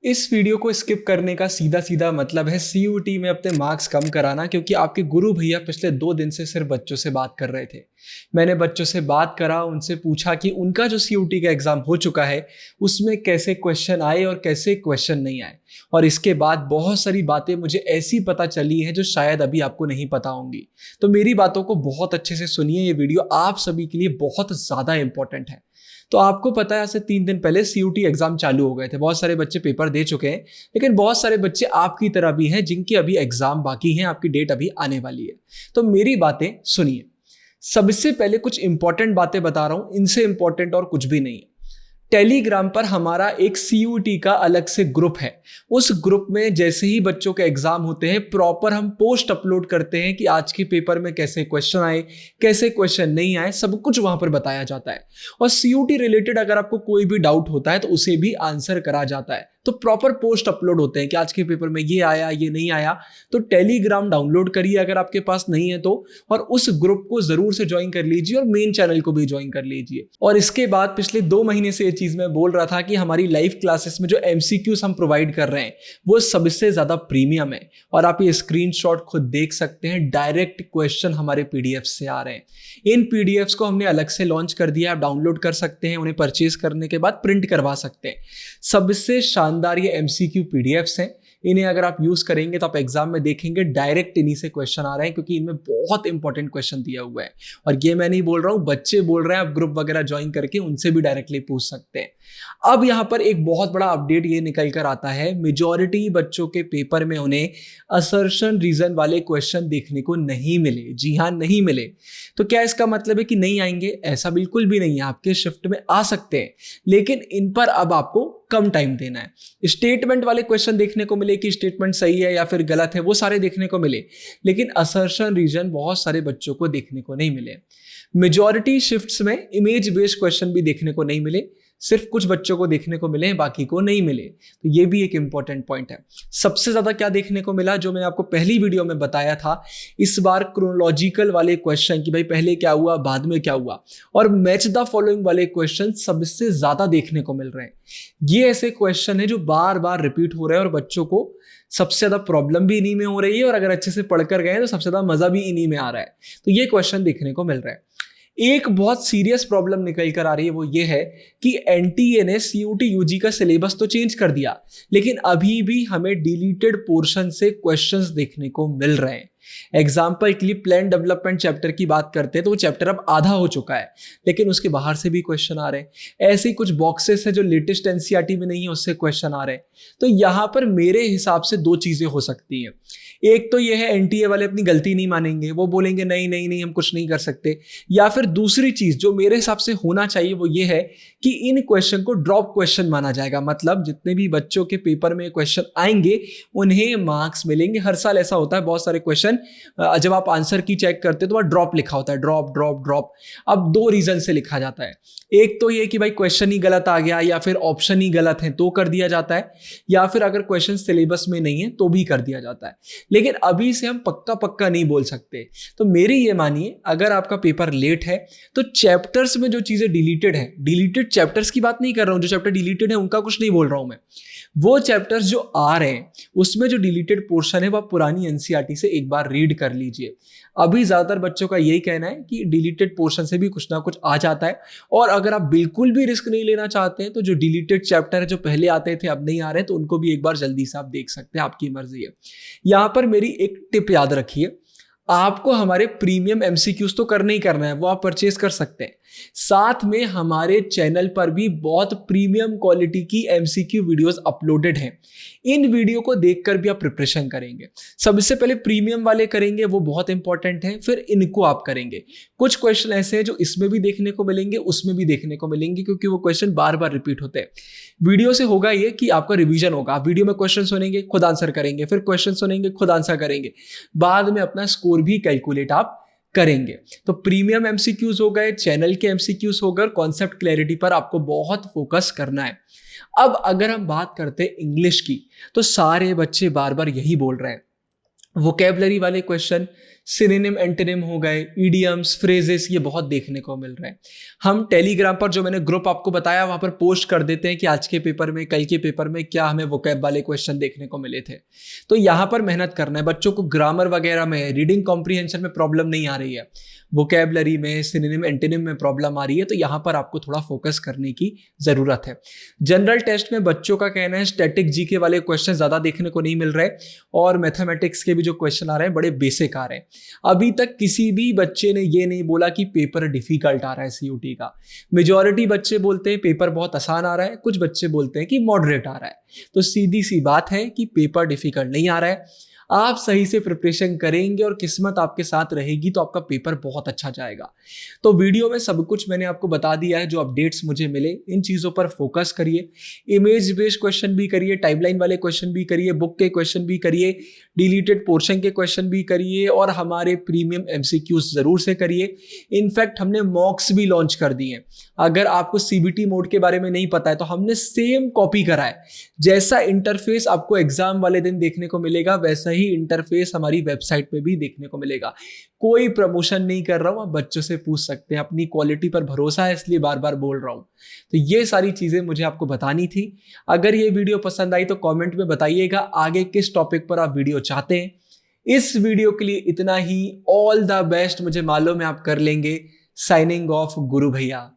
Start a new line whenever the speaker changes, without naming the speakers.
इस वीडियो को स्किप करने का सीधा सीधा मतलब है सीयूटी में अपने मार्क्स कम कराना, क्योंकि आपके गुरु भैया पिछले 2 दिन से सिर्फ बच्चों से बात कर रहे थे। मैंने बच्चों से बात करा, उनसे पूछा कि उनका जो सीयूटी का एग्जाम हो चुका है उसमें कैसे क्वेश्चन आए और कैसे क्वेश्चन नहीं आए। और इसके बाद बहुत सारी बातें मुझे ऐसी पता चली हैं जो शायद अभी आपको नहीं पता होंगी। तो मेरी बातों को बहुत अच्छे से सुनिए, ये वीडियो आप सभी के लिए बहुत ज़्यादा इंपॉर्टेंट है। तो आपको पता है, आज से 3 दिन पहले सीयूटी एग्जाम चालू हो गए थे। बहुत सारे बच्चे पेपर दे चुके हैं, लेकिन बहुत सारे बच्चे आपकी तरह भी हैं जिनके अभी एग्जाम बाकी हैं, आपकी डेट अभी आने वाली है। तो मेरी बातें सुनिए। सबसे पहले कुछ इंपॉर्टेंट बातें बता रहा हूं, इनसे इंपॉर्टेंट और कुछ भी नहीं है। टेलीग्राम पर हमारा एक सीयूटी का अलग से ग्रुप है। उस ग्रुप में जैसे ही बच्चों के एग्जाम होते हैं, प्रॉपर हम पोस्ट अपलोड करते हैं कि आज के पेपर में कैसे क्वेश्चन आए, कैसे क्वेश्चन नहीं आए, सब कुछ वहां पर बताया जाता है। और सीयूटी रिलेटेड अगर आपको कोई भी डाउट होता है तो उसे भी आंसर करा जाता है। तो प्रॉपर पोस्ट अपलोड होते हैं कि आज के पेपर में ये आया, ये नहीं आया। तो टेलीग्राम डाउनलोड करिए अगर आपके पास नहीं है तो, और उस ग्रुप को जरूर से ज्वाइन कर लीजिए और मेन चैनल को भी ज्वाइन कर लीजिए। और इसके बाद पिछले 2 महीने से ये चीज मैं बोल रहा था कि हमारी लाइव क्लासेस में जो एमसीक्यूज हम प्रोवाइड कर रहे हैं वो सबसे ज्यादा प्रीमियम है। और आप ये स्क्रीनशॉट खुद देख सकते हैं, डायरेक्ट क्वेश्चन हमारे पीडीएफ से आ रहे हैं। इन पीडीएफ्स को हमने अलग से लॉन्च कर दिया, आप डाउनलोड कर सकते हैं, उन्हें परचेज करने के बाद प्रिंट करवा सकते हैं। सबसे शानदार ये एमसीक्यू पीडीएफ्स हैं। इन्हें अगर आप यूज करेंगे तो आप एग्जाम में देखेंगे डायरेक्ट इन्हीं से क्वेश्चन आ रहे हैं, क्योंकि इनमें बहुत इंपॉर्टेंट क्वेश्चन दिया हुआ है। और ये मैं नहीं बोल रहा हूं, बच्चे बोल रहे हैं। आप ग्रुप वगैरह ज्वाइन करके उनसे भी डायरेक्टली पूछ सकते हैं। अब यहां पर एक बहुत बड़ा अपडेट ये निकल कर आता है, मेजॉरिटी बच्चों के पेपर में उन्हें असर्शन रीजन वाले क्वेश्चन देखने को नहीं मिले। जी हाँ, नहीं मिले। तो क्या इसका मतलब है कि नहीं आएंगे? ऐसा बिल्कुल भी नहीं है। आपके शिफ्ट में आ सकते हैं, लेकिन इन पर अब आपको कम टाइम देना है। स्टेटमेंट वाले क्वेश्चन देखने को मिले कि स्टेटमेंट सही है या फिर गलत है, वो सारे देखने को मिले, लेकिन असर्शन रीजन बहुत सारे बच्चों को देखने को नहीं मिले। मेजॉरिटी शिफ्ट्स में इमेज बेस्ड क्वेश्चन भी देखने को नहीं मिले, सिर्फ कुछ बच्चों को देखने को मिले, बाकी को नहीं मिले। तो ये भी एक इंपॉर्टेंट पॉइंट है। सबसे ज्यादा क्या देखने को मिला, जो मैंने आपको पहली वीडियो में बताया था, इस बार क्रोनोलॉजिकल वाले क्वेश्चन कि भाई पहले क्या हुआ, बाद में क्या हुआ, और मैच द फॉलोइंग वाले क्वेश्चन सबसे ज्यादा देखने को मिल रहे हैं। ये ऐसे क्वेश्चन है जो बार बार रिपीट हो रहे हैं और बच्चों को सबसे ज्यादा प्रॉब्लम भी इन्हीं में हो रही है, और अगर अच्छे से पढ़कर गए तो सबसे ज्यादा मजा भी इन्हीं में आ रहा है। तो ये क्वेश्चन देखने को मिल रहा है। एक बहुत सीरियस प्रॉब्लम निकल कर आ रही है, वो ये है कि एनटीए ने सीयूटी यूजी का सिलेबस तो चेंज कर दिया, लेकिन अभी भी हमें डिलीटेड पोर्शन से क्वेश्चंस देखने को मिल रहे हैं। एग्जाम्पल के लिए प्लान डेवलपमेंट चैप्टर की बात करते हैं तो वो चैप्टर अब आधा हो चुका है, लेकिन उसके बाहर से भी क्वेश्चन आ रहे हैं। ऐसे ही कुछ बॉक्सेस है जो लेटेस्ट एनसीईआरटी में नहीं है, उससे क्वेश्चन आ रहे हैं। तो यहां पर मेरे हिसाब से 2 चीजें हो सकती हैं। एक तो ये है, एनटीए वाले अपनी गलती नहीं मानेंगे, वो बोलेंगे नहीं नहीं नहीं हम कुछ नहीं कर सकते। या फिर दूसरी चीज जो मेरे हिसाब से होना चाहिए वो ये है कि इन क्वेश्चन को ड्रॉप क्वेश्चन माना जाएगा। मतलब जितने भी बच्चों के पेपर में क्वेश्चन आएंगे उन्हें मार्क्स मिलेंगे। हर साल ऐसा होता है, बहुत सारे क्वेश्चन जब आप आंसर की चेक करते हो तो वह ड्रॉप लिखा होता है, ड्रॉप ड्रॉप ड्रॉप। अब 2 रीजन से लिखा जाता है। एक तो ये कि भाई क्वेश्चन ही गलत आ गया, या फिर ऑप्शन ही गलत है तो कर दिया जाता है, या फिर अगर क्वेश्चन सिलेबस में नहीं है तो भी कर दिया जाता है। लेकिन अभी से हम पक्का पक्का नहीं बोल सकते। तो मेरी ये मानिए, अगर आपका पेपर लेट है तो चैप्टर्स में जो चीजें डिलीटेड है, डिलीटेड चैप्टर्स की बात नहीं कर रहा हूं, जो चैप्टर डिलीटेड है उनका कुछ नहीं बोल रहा हूं मैं, वो चैप्टर्स जो आ रहे हैं उसमें जो डिलीटेड पोर्शन है वह पुरानी एनसीईआरटी से एक बार रीड कर लीजिए। अभी ज्यादातर बच्चों का यही कहना है कि डिलीटेड पोर्शन से भी कुछ ना कुछ आ जाता है। और अगर आप बिल्कुल भी रिस्क नहीं लेना चाहते हैं तो जो डिलीटेड चैप्टर है, जो पहले आते थे अब नहीं आ रहे, तो उनको भी एक बार जल्दी से आप देख सकते हैं, आपकी मर्जी है। यहां पर मेरी एक टिप याद रखिए, आपको हमारे प्रीमियम एमसीक्यूज तो करना ही करना है, वो आप परचेज कर सकते हैं। साथ में हमारे चैनल पर भी बहुत प्रीमियम क्वालिटी की एमसीक्यू वीडियोस अपलोडेड हैं। इन वीडियो को देखकर भी आप प्रिपरेशन करेंगे। सबसे पहले प्रीमियम वाले करेंगे, वो बहुत इंपॉर्टेंट है, फिर इनको आप करेंगे। कुछ क्वेश्चन ऐसे हैं जो इसमें भी देखने को मिलेंगे, उसमें भी देखने को मिलेंगे, क्योंकि वो क्वेश्चन बार बार रिपीट होते हैं। वीडियो से होगा ये कि आपका रिवीजन होगा। आप वीडियो में क्वेश्चन सुनेंगे, खुद आंसर करेंगे, फिर क्वेश्चन सुनेंगे, खुद आंसर करेंगे, बाद में अपना स्कोर भी कैलकुलेट आप करेंगे। तो प्रीमियम एमसीक्यूज हो गए, चैनल के एमसीक्यूज हो गए, कॉन्सेप्ट क्लैरिटी पर आपको बहुत फोकस करना है। अब अगर हम बात करते हैं इंग्लिश की, तो सारे बच्चे बार बार यही बोल रहे हैं, वोकैबुलरी वाले क्वेश्चन, सिनोनिम एंटोनिम हो गए, इडियम्स, फ्रेजेस, ये बहुत देखने को मिल रहे हैं। हम टेलीग्राम पर जो मैंने ग्रुप आपको बताया वहां पर पोस्ट कर देते हैं कि आज के पेपर में, कल के पेपर में क्या हमें वोकैब वाले क्वेश्चन देखने को मिले थे। तो यहाँ पर मेहनत करना है। बच्चों को ग्रामर वगैरह में, रीडिंग कॉम्प्रीहेंशन में प्रॉब्लम नहीं आ रही है, वोकैबलरी में, सिनोनिम एंटोनिम में प्रॉब्लम आ रही है, तो यहाँ पर आपको थोड़ा फोकस करने की जरूरत है। जनरल टेस्ट में बच्चों का कहना है स्टैटिक जीके वाले क्वेश्चन ज्यादा देखने को नहीं मिल रहे और मैथमेटिक्स के भी जो क्वेश्चन आ रहे हैं बड़े बेसिक आ रहे हैं। अभी तक किसी भी बच्चे ने ये नहीं बोला कि पेपर डिफिकल्ट आ रहा है सीयूटी का। मेजॉरिटी बच्चे बोलते हैं पेपर बहुत आसान आ रहा है, कुछ बच्चे बोलते हैं कि मॉडरेट आ रहा है। तो सीधी सी बात है कि पेपर डिफिकल्ट नहीं आ रहा है। आप सही से प्रिपरेशन करेंगे और किस्मत आपके साथ रहेगी तो आपका पेपर बहुत अच्छा जाएगा। तो वीडियो में सब कुछ मैंने आपको बता दिया है, जो अपडेट्स मुझे मिले इन चीज़ों पर फोकस करिए। इमेज बेस्ड क्वेश्चन भी करिए, टाइमलाइन वाले क्वेश्चन भी करिए, बुक के क्वेश्चन भी करिए, डिलीटेड पोर्शन के क्वेश्चन भी करिए और हमारे प्रीमियम एमसीक्यूज जरूर से करिए। इनफैक्ट हमने मॉक्स भी लॉन्च कर दिए हैं। अगर आपको सीबीटी मोड के बारे में नहीं पता है तो हमने सेम कॉपी करा है। जैसा इंटरफेस आपको एग्जाम वाले दिन देखने को मिलेगा वैसा ही इंटरफेस हमारी वेबसाइट पे भी देखने को मिलेगा। कोई प्रमोशन नहीं कर रहा हूं, आप बच्चों से पूछ सकते हैं, अपनी क्वालिटी पर भरोसा है इसलिए बार बार बोल रहा हूं। तो ये सारी चीजें मुझे आपको बतानी थी। अगर ये वीडियो पसंद आई तो कमेंट में बताइएगा आगे किस टॉपिक पर आप वीडियो चाहते हैं। इस वीडियो के लिए इतना ही। ऑल द बेस्ट, मुझे मालूम है आप कर लेंगे। साइनिंग ऑफ, गुरु भैया।